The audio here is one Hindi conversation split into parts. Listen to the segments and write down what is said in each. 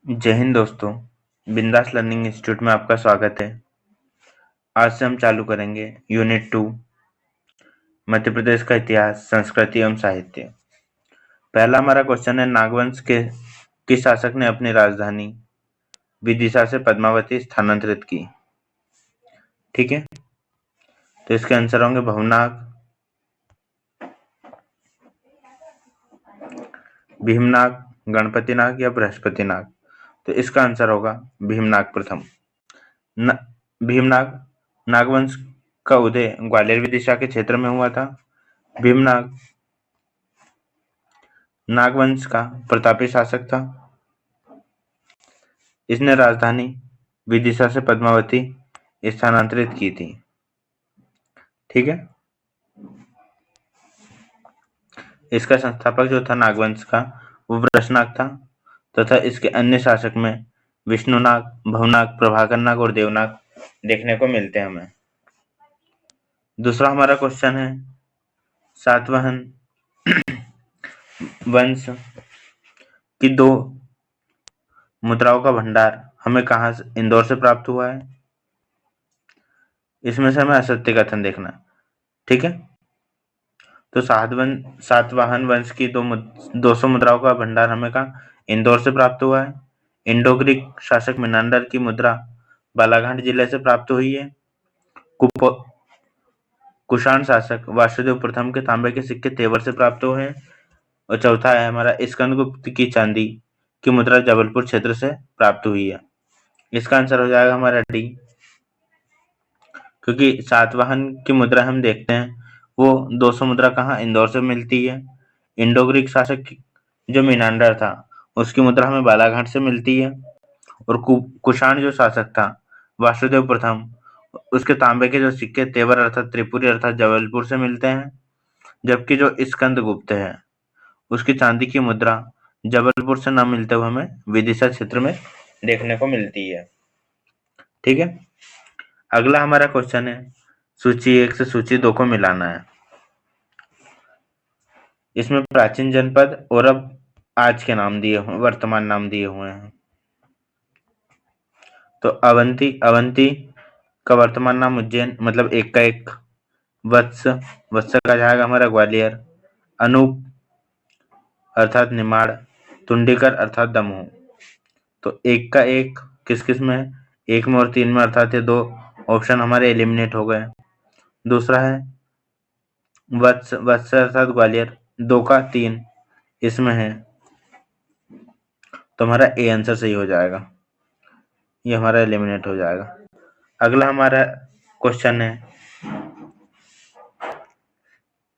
जय हिंद दोस्तों, बिंदास लर्निंग इंस्टीट्यूट में आपका स्वागत है। आज से हम चालू करेंगे यूनिट 2 मध्य प्रदेश का इतिहास, संस्कृति एवं साहित्य। पहला हमारा क्वेश्चन है, नागवंश के किस शासक ने अपनी राजधानी विदिशा से पद्मावती स्थानांतरित की? ठीक है, तो इसके आंसर होंगे भवनाग, भीमनाग, गणपतिनाग या बृहस्पतिनाग। तो इसका आंसर होगा भीमनाग प्रथम। भीमनाग नागवंश का उदय ग्वालियर विदिशा के क्षेत्र में हुआ था। भीमनाग नागवंश का प्रतापी शासक था। इसने राजधानी विदिशा से पद्मावती स्थानांतरित की थी। ठीक है, इसका संस्थापक जो था नागवंश का वो वृषनाग था तथा इसके अन्य शासक में विष्णुनाग, भवनाग, प्रभाकरनाग और देवनाग देखने को मिलते हैं हमें। दूसरा हमारा क्वेश्चन है, सातवाहन वंश की 2 मुद्राओं का भंडार हमें कहाँ से, इंदौर से प्राप्त हुआ है? इसमें से हमें असत्य कथन देखना है। ठीक है, तो सातवाहन वंश की 200 मुद्राओं का भंडार हमें कहाँ, इंदौर से प्राप्त हुआ है। इंडो ग्रीक शासक मिनांडर की मुद्रा बालाघाट जिले से प्राप्त हुई है। कुषाण शासक वासुदेव प्रथम के तांबे के सिक्के तेवर से प्राप्त हुए हैं। और चौथा है हमारा, स्कंदगुप्त की चांदी की मुद्रा जबलपुर क्षेत्र से प्राप्त हुई है। इसका आंसर हो जाएगा हमारा डी, क्योंकि सातवाहन की मुद्रा हम देखते हैं वो 200 मुद्रा कहाँ, इंदौर से मिलती है। इंडो ग्रीक शासक जो मिनांडर था उसकी मुद्रा हमें बालाघाट से मिलती है। और कुषाण जो शासक था वासुदेव प्रथम, उसके तांबे के जो सिक्के तेवर अर्थात त्रिपुरी अर्थात जबलपुर से मिलते हैं। जबकि जो स्कंदगुप्त है उसकी चांदी की मुद्रा जबलपुर से न मिलते हुए हमें विदिशा क्षेत्र में देखने को मिलती है। ठीक है, अगला हमारा क्वेश्चन है, सूची 1 से सूची 2 को मिलाना है। इसमें प्राचीन जनपद और अब आज के नाम दिए हुए, वर्तमान नाम दिए हुए हैं। तो अवंती का वर्तमान नाम उज्जैन, मतलब एक का एक। वत्स का जाएगा हमारा ग्वालियर। अनूप अर्थात निमाड़। तुंडीकर अर्थात दमोह। तो एक का एक किस किस में है, 1 में और 3 में, अर्थात ये 2 ऑप्शन हमारे एलिमिनेट हो गए। दूसरा है वत्स अर्थात ग्वालियर, 2 का 3 इसमें है, तो हमारा ए आंसर सही हो जाएगा, ये हमारा एलिमिनेट हो जाएगा। अगला हमारा क्वेश्चन है,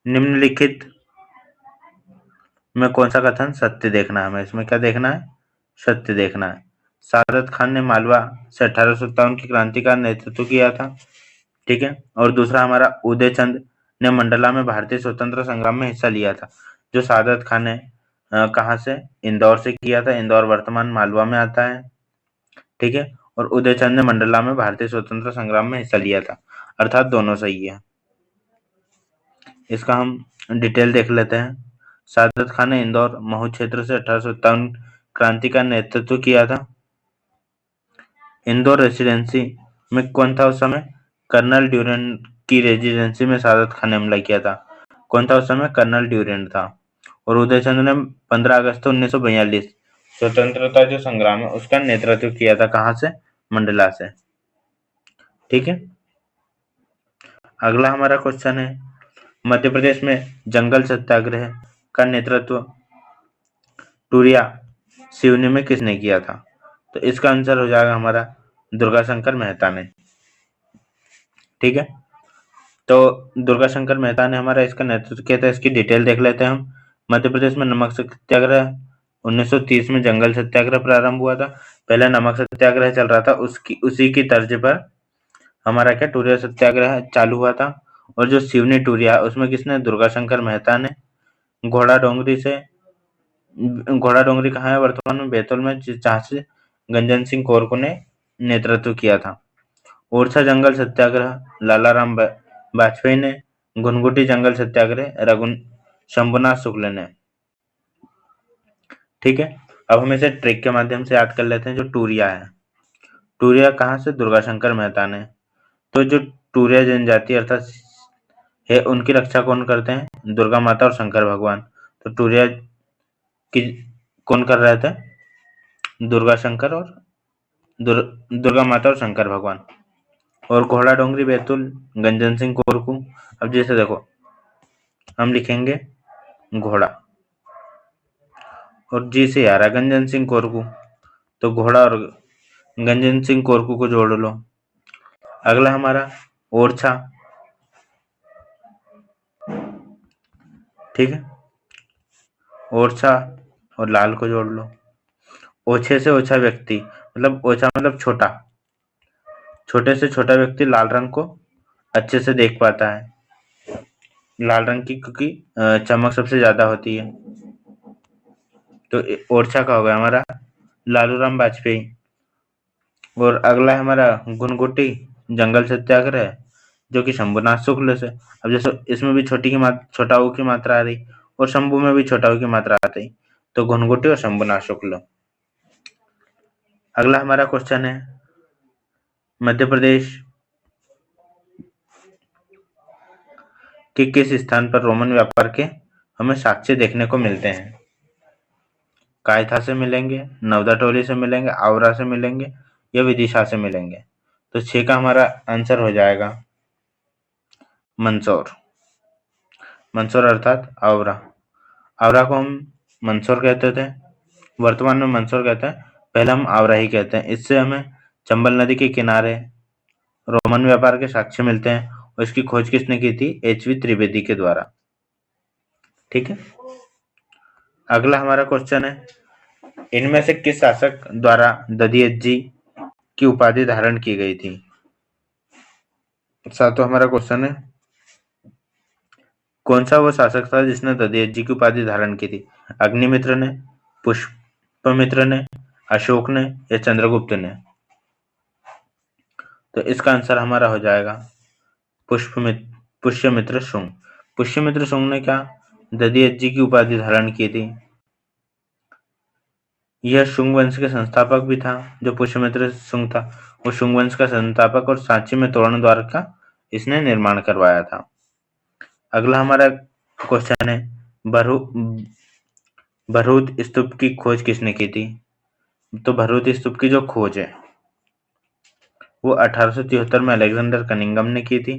निम्नलिखित में कौन सा कथन सत्य देखना है हमें? इसमें क्या देखना है, सत्य देखना है। सादत खान ने मालवा से 1857 की क्रांति का नेतृत्व किया था। ठीक है, और दूसरा हमारा उदय चंद ने मंडला में भारतीय स्वतंत्र संग्राम में हिस्सा लिया था। जो सादत खान ने कहाँ से, इंदौर से किया था। इंदौर वर्तमान मालवा में आता है। ठीक है, और उदय चंद ने मंडला में भारतीय स्वतंत्र संग्राम में हिस्सा लिया था, अर्थात दोनों सही है। इसका हम डिटेल देख लेते हैं। सादत खान ने इंदौर महू क्षेत्र से 1857 क्रांति का नेतृत्व किया था। इंदौर रेसिडेंसी में कौन था उस समय, कर्नल ड्यूरेंट की रेजिडेंसी में सादत खान ने हमला किया था। कौन था उस समय, कर्नल ड्यूरेंट था। और उदय चंद ने 15 अगस्त 1942 स्वतंत्रता जो संग्राम है उसका नेतृत्व किया था, कहाँ से, मंडला से। ठीक है, अगला हमारा क्वेश्चन है, मध्य प्रदेश में जंगल सत्याग्रह का नेतृत्व टूरिया सिवनी में किसने किया था? तो इसका आंसर हो जाएगा हमारा दुर्गाशंकर मेहता ने। ठीक है, तो दुर्गाशंकर मेहता ने हमारा इसका नेतृत्व किया था। इसकी डिटेल देख लेते हैं हम। मध्य प्रदेश में नमक सत्याग्रह 1930 में जंगल सत्याग्रह प्रारंभ हुआ था। पहले नमक सत्याग्रह चल रहा था, उसी की तर्ज पर हमारा क्या, टूरिया सत्याग्रह चालू हुआ था। और जो सिवनी टूरिया उसमें किसने, दुर्गाशंकर मेहता ने। घोड़ा डोंगरी कहाँ है, वर्तमान में बैतूल में, जहाँ से गंजन सिंह कोरकू ने नेतृत्व किया था। ओरछा जंगल सत्याग्रह लाला राम वाजपेयी ने। घुनघुटी जंगल सत्याग्रह शंभुनाथ शुक्ल ने। ठीक है, अब हम इसे ट्रिक के माध्यम से याद कर लेते हैं। जो टूरिया है, टूरिया कहाँ से? दुर्गाशंकर मेहता ने। तो जो टूरिया जनजाति अर्थात है, उनकी रक्षा कौन करते हैं? दुर्गा माता और शंकर भगवान। तो टूरिया की कौन कर रहे थे? दुर्गा शंकर और दुर्गा माता और शंकर भगवान। और घोड़ा डोंगरी बैतूल गंजन सिंह कोरकू। अब जैसे देखो, हम लिखेंगे घोड़ा और जी से आ रहा गंजन सिंह कोरकू, तो घोड़ा और गंजन सिंह कोरकू को जोड़ लो। अगला हमारा ओरछा, ठीक है, ओरछा और लाल को जोड़ लो। ओछे से ओछा व्यक्ति, मतलब ओछा मतलब छोटा, छोटे से छोटा व्यक्ति लाल रंग को अच्छे से देख पाता है। लाल रंग की क्योंकि चमक सबसे ज्यादा होती है। तो ओरछा का हो गया हमारा लालू राम वाजपेयी। और अगला है हमारा घुनघुटी जंगल सत्याग्रह, जो कि शंभुनाथ शुक्ल से। अब जैसे इसमें भी छोटा ऊ की मात्रा आ रही और शंभू में भी छोटा ऊ की मात्रा आ रही, तो घुनघुटी और शंभुनाथ शुक्ल। अगला हमारा क्वेश्चन है मध्य प्रदेश के किस स्थान पर रोमन व्यापार के हमें साक्ष्य देखने को मिलते हैं? कायथा से मिलेंगे, नवदा टोली से मिलेंगे, आवरा से मिलेंगे या विदिशा से मिलेंगे? तो 6 का हमारा आंसर हो जाएगा मंदसौर। मंदसौर अर्थात आवरा। आवरा को हम मंदसौर कहते थे, वर्तमान में मंदसौर कहते हैं, पहले हम आवरा ही कहते हैं। इससे हमें चंबल नदी के किनारे रोमन व्यापार के साक्ष्य मिलते हैं और इसकी खोज किसने की थी? एचवी त्रिवेदी के द्वारा। ठीक है, अगला हमारा क्वेश्चन है इनमें से किस शासक द्वारा दधियज्जी की उपाधि धारण की गई थी? सातवां हमारा क्वेश्चन है कौन सा वो शासक था जिसने दधियज्जी की उपाधि धारण की थी? अग्निमित्र ने, पुष्पमित्र ने, अशोक ने या चंद्रगुप्त ने? तो इसका आंसर हमारा हो जाएगा पुष्यमित्र शुंग। पुष्यमित्र शुंग ने क्या दधियज्जी की उपाधि धारण की थी? यह शुंग वंश के संस्थापक भी था। जो पुष्यमित्र शुंग था वो शुंग वंश का संस्थापक और सांची में तोरण द्वार का इसने निर्माण करवाया था। अगला हमारा क्वेश्चन है भरूच स्तूप की खोज किसने की थी? तो भरूच स्तूप की जो खोज है वो 1873 में अलेक्जेंडर कनिंघम ने की थी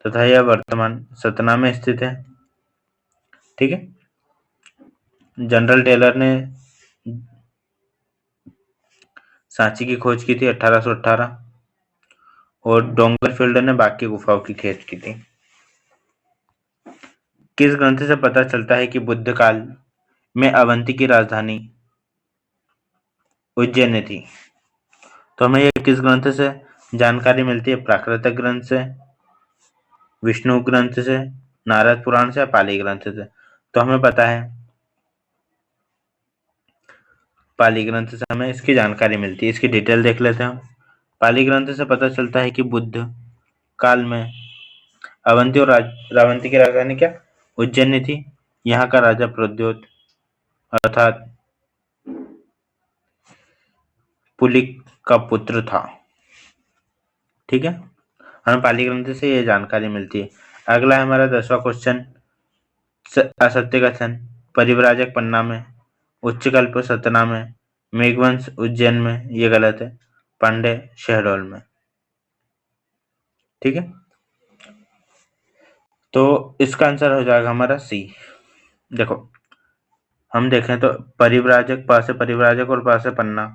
तथा यह वर्तमान सतना में स्थित है। ठीक है, जनरल टेलर ने सांची की खोज की थी 1818 और डोंगरफील्ड ने बाकी गुफाओं की खोज की थी। किस ग्रंथ से पता चलता है कि बुद्ध काल में अवंती की राजधानी उज्जैन थी? तो हमें यह किस ग्रंथ से जानकारी मिलती है? प्राकृतिक ग्रंथ से, विष्णु ग्रंथ से, नारद पुराण से या पाली ग्रंथ से? तो हमें पता है पाली ग्रंथ से हमें इसकी जानकारी मिलती है। इसकी डिटेल देख लेते हैं हम। पाली ग्रंथ से पता चलता है कि बुद्ध काल में अवंती और रावंती की राजधानी क्या उज्जैन थी। यहाँ का राजा प्रद्योत अर्थात पुलिक का पुत्र था। ठीक है, हमें पाली ग्रंथ से ये जानकारी मिलती है। अगला है हमारा 10वां क्वेश्चन असत्य कथन परिव्राजक पन्ना में, उच्चकल्प सतना में, मेघवंश उज्जैन में, ये गलत है, पांडे शहडोल में। ठीक है, तो इसका आंसर हो जाएगा हमारा सी। देखो हम देखें तो परिव्राजक पा से परिव्राजक और पा से पन्ना,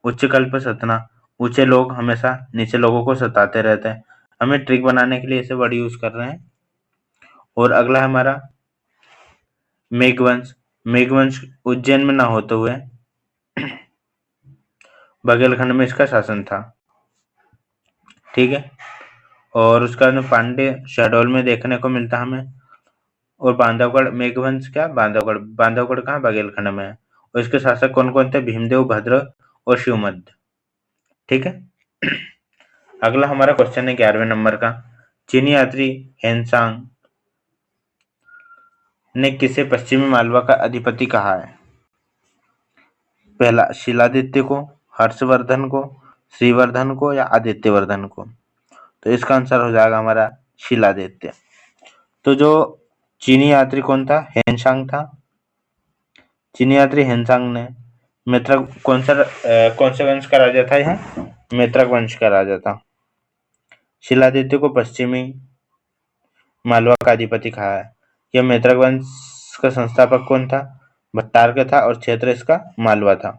उच्चकल्प सतना, ऊंचे लोग हमेशा नीचे लोगों को सताते रहते हैं। हमें ट्रिक बनाने के लिए इसे वर्ड यूज कर रहे हैं। और अगला है हमारा मेघवंश। मेघवंश उज्जैन में ना होते हुए बघेलखंड में इसका शासन था। ठीक है, और उसका पांडे शहडोल में देखने को मिलता हमें। और बांधवगढ़ मेघवंश क्या बांधवगढ़, बांधवगढ़ कहाँ बघेलखंड में है। और इसके शासक कौन कौन थे? भीमदेव, भद्र और शिवमद्द। ठीक है, अगला हमारा क्वेश्चन है 11वें नंबर का चीनी यात्री हेनसांग ने किसे पश्चिमी मालवा का अधिपति कहा है? पहला शिलादित्य को, हर्षवर्धन को, श्रीवर्धन को या आदित्यवर्धन को। तो इसका आंसर हो जाएगा हमारा शिलादित्य। तो जो चीनी यात्री कौन था? हेनसांग था। चीनी यात्री हेनसांग ने मैत्रक कौन से वंश का राजा था? यह मैत्रक वंश का राजा था। शिलादित्य को पश्चिमी मालवा का अधिपति कहा है। यह मैत्रक वंश का संस्थापक कौन था? भट्टारक था और क्षेत्र इसका मालवा था।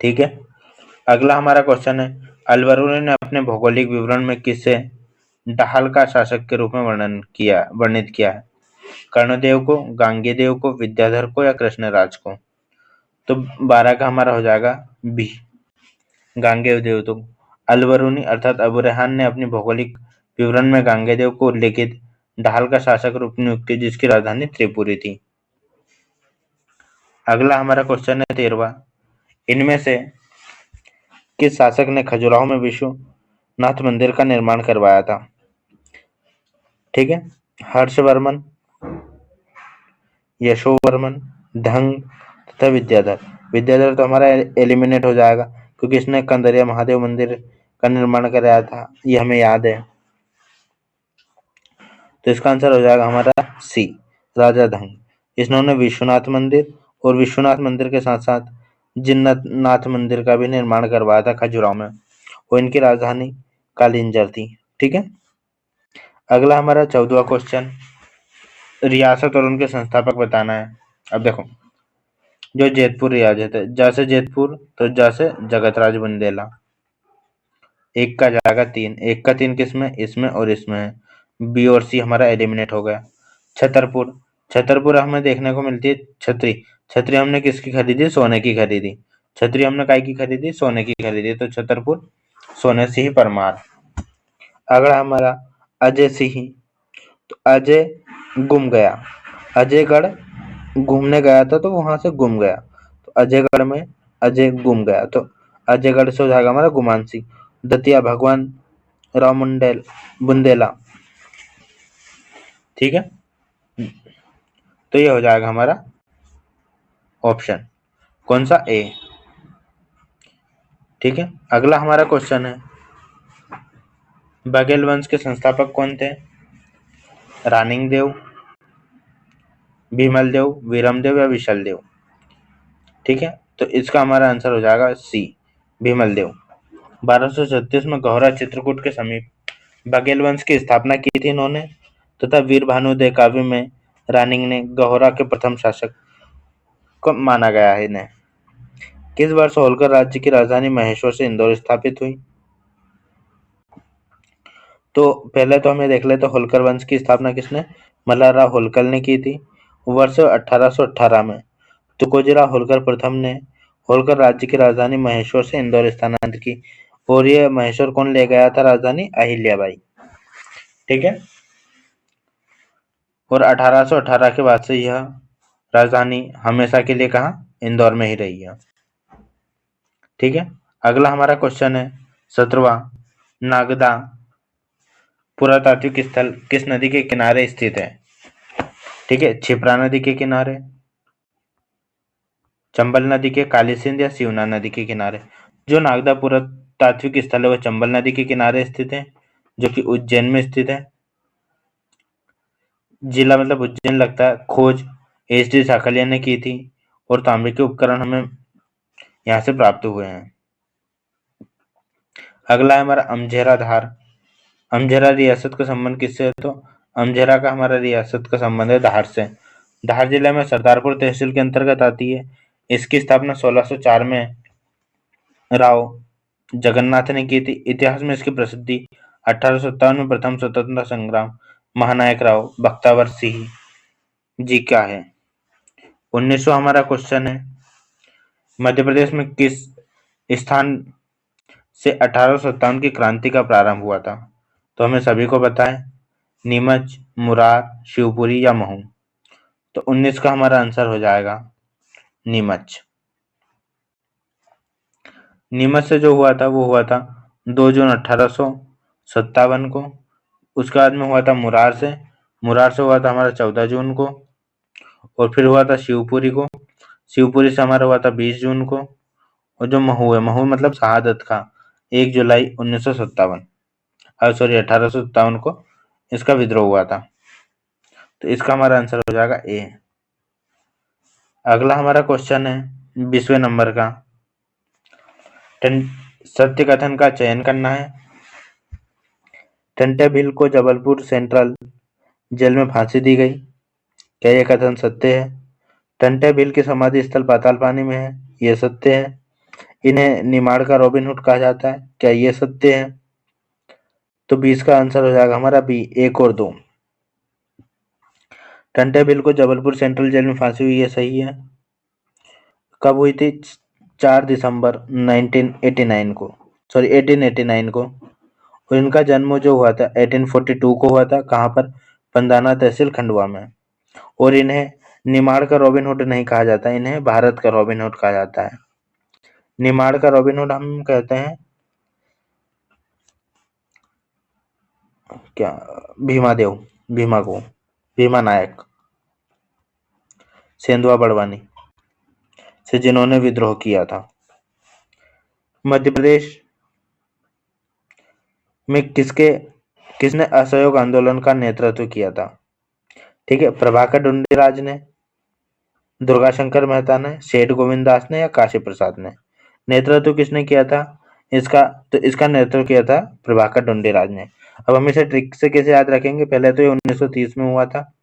ठीक है, अगला हमारा क्वेश्चन है, अलबरूनी ने अपने भौगोलिक विवरण में किसे ढाल का शासक के रूप में वर्णित किया है? कर्णदेव को, गांगेदेव को, विद्याधर को या कृष्णराज को? तो 12 का हमारा हो जाएगा बी, गांगेयदेव। तो अलबरूनी अर्थात अबू रेहान ने अपनी भौगोलिक विवरण में गांगेयदेव को उल्लेखित ढाल का शासक रूप नियुक्त किया, जिसकी राजधानी त्रिपुरी थी। अगला हमारा क्वेश्चन है 13वां, इनमें से किस शासक ने खजुराहो में विश्वनाथ मंदिर का निर्माण करवाया था? ठीक है, हर्षवर्मन, यशोवर्मन, ढंग तथा विद्याधर। विद्याधर तो हमारा एलिमिनेट हो जाएगा क्योंकि इसने कंदरिया महादेव मंदिर का निर्माण कराया था, ये हमें याद है। तो इसका आंसर हो जाएगा हमारा सी, राजा ढंग। इन्होंने विश्वनाथ मंदिर और विश्वनाथ मंदिर के साथ साथ जिन्नाथ मंदिर का भी निर्माण करवाया था खजुराहो में, और इनकी राजधानी कालिंजर थी। ठीक है, अगला हमारा 14वां क्वेश्चन, रियासत और उनके संस्थापक बताना है। अब देखो, जो जेतपुर रियासत है, जैसे जेतपुर तो जैसे जगतराज बुंदेला। एक का जाएगा 3, एक का 3 किसमें? इसमें और इसमें है। बी और सी हमारा एलिमिनेट हो गया। छतरपुर, छतरपुर हमें देखने को मिलती है छतरी। छतरी हमने किसकी खरीदी? सोने की खरीदी। छतरी हमने काय की खरीदी? सोने की खरीदी। तो छतरपुर सोने से ही परमार। अगला हमारा अजय सिंह, तो अजय गुम गया, अजयगढ़ घूमने गया था तो वहां से गुम गया, तो अजयगढ़ में अजय गुम गया, तो अजयगढ़ से हो जाएगा हमारा गुमान सिंह। दतिया भगवान राव बुंदेला। ठीक है, तो ये हो जाएगा हमारा ऑप्शन कौन सा? ए। ठीक है, अगला हमारा क्वेश्चन है, बघेल वंश के संस्थापक कौन थे? रानिंग देव, भीमल देव, वीरम देव या विशल देव? ठीक है, तो इसका हमारा आंसर हो जाएगा सी, भीमल देव। 1236 में गौहरा चित्रकूट के समीप बघेल वंश की स्थापना की थी इन्होंने, तथा वीर भानुदेव काव्य में रानिंग ने गौहरा के प्रथम शासक को माना गया है इन्हें। किस वर्ष होलकर राज्य की राजधानी महेश्वर से इंदौर स्थापित हुई? तो पहले तो हमें देख लेते, होलकर वंश की स्थापना किसने? मल्हारराव होलकर ने की थी, वर्ष 1818 में। तुकोजीराव होलकर प्रथम ने होलकर राज्य की राजधानी महेश्वर से इंदौर स्थानांतरित की, और ये महेश्वर कौन ले गया था राजधानी? अहिल्याबाई। ठीक है, और 1818 के बाद से यह राजधानी हमेशा के लिए कहाँ? इंदौर में ही रही है। ठीक है, अगला हमारा क्वेश्चन है 17वां, नागदा पुरातात्विक स्थल किस नदी के किनारे स्थित है? ठीक है, क्षिप्रा नदी के किनारे, चंबल नदी के, काली सिंध या सिवना नदी के किनारे? जो नागदा पुरातात्विक स्थल है वह चंबल नदी के किनारे स्थित है, जो कि उज्जैन में स्थित है। जिला मतलब उज्जैन लगता है। खोज एच.डी. साकलिया ने की थी, और तांबे के उपकरण हमें यहाँ से प्राप्त हुए हैं। अगला है हमारा अमझेरा धार। अमझेरा रियासत का संबंध किससे है? तो अमझेरा का हमारा रियासत का संबंध है धार से। धार जिले में सरदारपुर तहसील के अंतर्गत आती है। इसकी स्थापना 1604 में राव जगन्नाथ ने की थी। इतिहास में इसकी प्रसिद्धि 1857 में प्रथम स्वतंत्रता संग्राम महानायक राव बख्तावर सिंह जी का है। 1900 हमारा क्वेश्चन है, मध्य प्रदेश में किस स्थान से 1857 की क्रांति का प्रारंभ हुआ था? तो हमें सभी को पता है, नीमच, मुरार, शिवपुरी या महू? तो 19 का हमारा आंसर हो जाएगा नीमच। नीमच से जो हुआ था वो हुआ था 2 जून 1857 को। उसके बाद में हुआ था मुरार से हुआ था हमारा 14 जून को, और फिर हुआ था शिवपुरी को शिवपुरी से हमारा हुआ था 20 जून को। और जो महू है, महू मतलब शहादत का, 1 जुलाई 1957, सॉरी 1857 को इसका विद्रोह हुआ था। तो इसका हमारा आंसर हो जाएगा ए। अगला हमारा क्वेश्चन है 20वें नंबर का। सत्य कथन का चयन करना है। टंटे भील को जबलपुर सेंट्रल जेल में फांसी दी गई, क्या यह कथन सत्य है? टंटे भील की समाधि स्थल पाताल पानी में है, यह सत्य है। इन्हें निमाड़ का रॉबिनहुड कहा जाता है, क्या यह सत्य है? तो 20 का आंसर हो जाएगा हमारा बी, 1 और 2। टंटे भील को जबलपुर सेंट्रल जेल में फांसी हुई, ये सही है। कब हुई थी? 4 दिसंबर 1989 को, सॉरी 1889 को। और इनका जन्म जो हुआ था 1842 को हुआ था। कहाँ पर? पंदाना तहसील खंडवा में। और इन्हें निमाड़ का रॉबिनहुड नहीं कहा जाता, इन्हें भारत का रॉबिनहुड कहा जाता है। निमाड़ का रॉबिनहुड हम कहते हैं क्या? भीमादेव, भीमा को, भीमा नायक, सेंधवा बड़वानी से जिन्होंने विद्रोह किया था। मध्य प्रदेश में किसने असहयोग आंदोलन का नेतृत्व किया था? ठीक है, प्रभाकर डुंडीराज ने, दुर्गाशंकर मेहता ने, सेठ गोविंद दास ने, या काशी प्रसाद ने? नेतृत्व किसने किया था इसका? तो इसका नेतृत्व किया था प्रभाकर डुंडीराज ने। अब हम इसे ट्रिक से कैसे याद रखेंगे? पहले तो ये 1930 में हुआ था,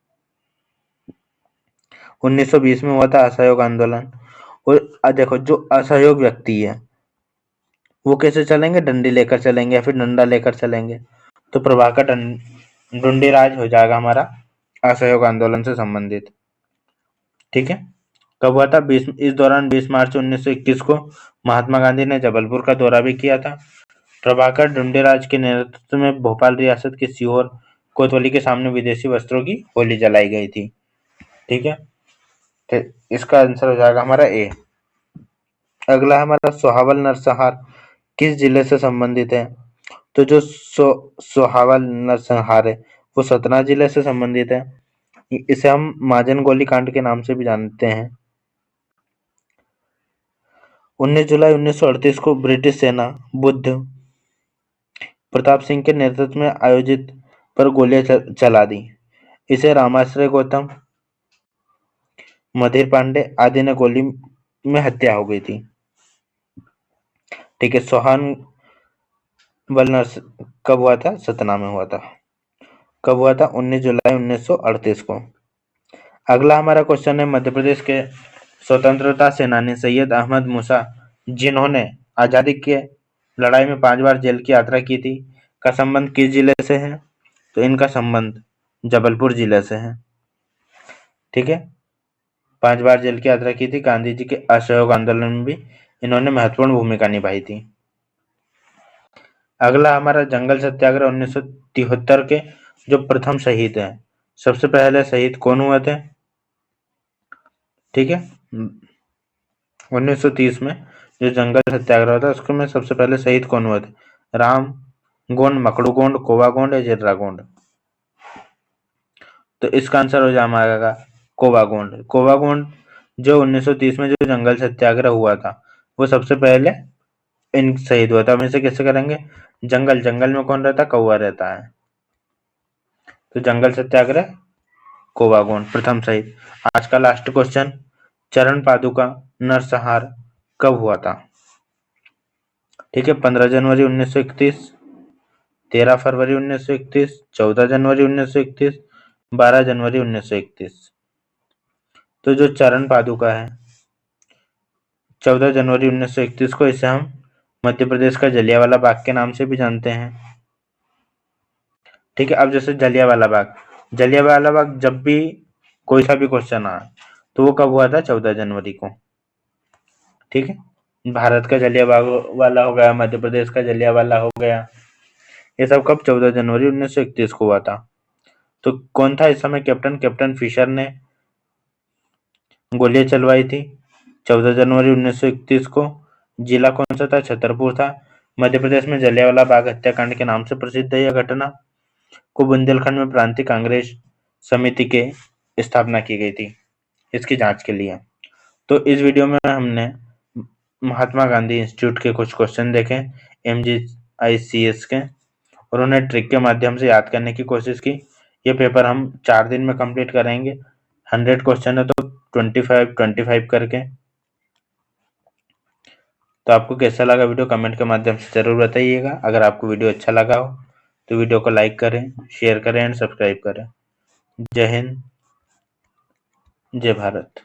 1920 में हुआ था असहयोग आंदोलन। और देखो, जो असहयोग व्यक्ति है वो कैसे चलेंगे? डंडी लेकर चलेंगे या फिर डंडा लेकर चलेंगे। तो प्रभाकर डुंडीराज हो जाएगा हमारा असहयोग आंदोलन से संबंधित। ठीक है, कब हुआ था? इस दौरान 20 मार्च 1921 को महात्मा गांधी ने जबलपुर का दौरा भी किया था। प्रभाकर डुंडीराज के नेतृत्व में भोपाल रियासत के सीहोर कोतवाली के सामने विदेशी वस्त्रों की होली जलाई गई थी। ठीक है, तो इसका आंसर हो जाएगा हमारा ए। अगला हमारा सोहावल नरसंहार किस जिले से संबंधित है? तो जो सोहावल नरसंहार है वो सतना जिले से संबंधित है। इसे हम महाजन गोली कांड के नाम से भी जानते हैं। 19 जुलाई 1938 को ब्रिटिश सेना बुद्ध प्रताप सिंह के नेतृत्व में आयोजित पर गोलियां चला दी। इसे रामाश्रय गौतम, मधुर पांडे आदि ने गोली में हत्या हो गई थी। ठीक है, सोहान बलनर्स कब हुआ था? सतना में हुआ था। कब हुआ था? 19 जुलाई 1938 को। अगला हमारा क्वेश्चन है मध्य प्रदेश के स्वतंत्रता सेनानी सैयद अहमद मूसा, जिन्होंने आजादी के लड़ाई में 5 बार जेल की यात्रा की थी, का संबंध किस जिले से है? तो इनका संबंध जबलपुर जिले से है। ठीक है, 5 बार जेल की यात्रा की थी। गांधी जी के असहयोग आंदोलन में भी इन्होंने महत्वपूर्ण भूमिका निभाई थी। अगला हमारा जंगल सत्याग्रह 1973 के जो प्रथम शहीद हैं, सबसे पहले शहीद कौन हुए थे? ठीक है, 1930 में जो जंगल सत्याग्रह था उसके में सबसे पहले शहीद कौन हुए थे? राम गोंड, मकड़ू गोंड, कोवा गोंड या जिर्रा गोंड? तो इसका आंसर हो जाएगा कोवा गोंड। कोवा गोंड जो 1930 में जो जंगल सत्याग्रह हुआ था वो सबसे पहले इन शहीद हुआ था। हम इसे कैसे करेंगे? जंगल, जंगल में कौन रहता? कौवा रहता है। तो जंगल सत्याग्रह कोवा गोंड प्रथम शहीद। आज का लास्ट क्वेश्चन, चरण पादुका नरसंहार कब हुआ था? ठीक है, 15 जनवरी 1931, 13 फरवरी 1931, 14 जनवरी 1931, 12 जनवरी 1931। तो जो चरण पादुका है 14 जनवरी 1931 को, इसे हम मध्य प्रदेश का जलियांवाला बाग के नाम से भी जानते हैं। ठीक है, अब जैसे जलियांवाला बाग जब भी कोई सा भी क्वेश्चन आए तो वो कब हुआ था? 14 जनवरी को। ठीक है, भारत का जलियांवाला हो गया, मध्य प्रदेश का जलियांवाला हो गया, ये सब कब? 14 जनवरी 1931 को हुआ था। तो कौन था इस समय कैप्टन? कैप्टन फिशर ने गोलियां चलवाई थी 14 जनवरी 1931 को। जिला कौन सा था? छतरपुर था। मध्य प्रदेश में जलियांवाला बाग हत्याकांड के नाम से प्रसिद्ध है यह घटना। को बुंदेलखंड में प्रांतीय कांग्रेस समिति के स्थापना की गई थी इसकी जांच के लिए। तो इस वीडियो में हमने महात्मा गांधी इंस्टीट्यूट के कुछ क्वेश्चन देखे MGICS के, और उन्हें ट्रिक के माध्यम से याद करने की कोशिश की। ये पेपर हम 4 दिन में कंप्लीट करेंगे। 100 क्वेश्चन है तो 25 करके। तो आपको कैसा लगा वीडियो कमेंट के माध्यम से जरूर बताइएगा। अगर आपको वीडियो अच्छा लगा हो तो वीडियो को लाइक करें, शेयर करें एंड सब्सक्राइब करें। जय हिंद, जय भारत।